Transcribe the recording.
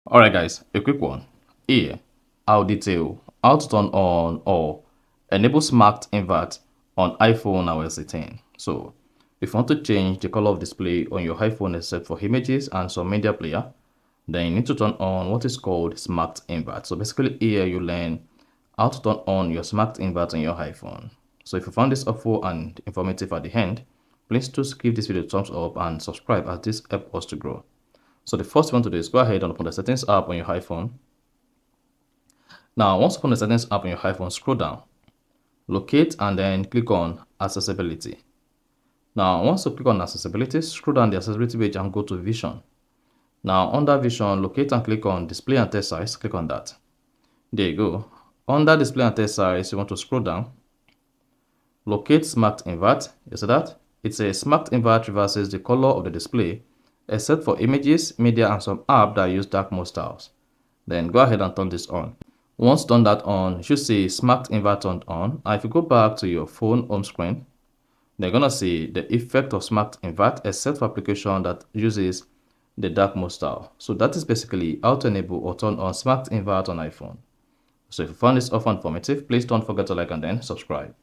Alright guys, a quick one. Here, I'll detail how to turn on or enable Smart Invert on iPhone iOS 18. So, if you want to change the color of display on your iPhone except for images and some media player, then you need to turn on what is called Smart Invert. So basically here you learn how to turn on your Smart Invert on your iPhone. So if you found this helpful and informative at the end, please do give this video a thumbs up and subscribe as this helps us to grow. So the first thing you want to do is go ahead and open the settings app on your iPhone. Now, once you open the settings app on your iPhone, scroll down, locate and then click on accessibility. Now, once you click on accessibility, scroll down the accessibility page and go to vision. Now, under vision, locate and click on display and text size, click on that. There you go. Under display and text size, you want to scroll down, locate Smart Invert. You see that? It says Smart Invert reverses the color of the display except for images, media, and some apps that use dark mode styles. Then go ahead and turn this on. Once done that on, you should see Smart Invert turned on. And if you go back to your phone home screen, they're gonna see the effect of Smart Invert except for application that uses the dark mode style. So that is basically how to enable or turn on Smart Invert on iPhone. So if you found this offer informative, please don't forget to like and then subscribe.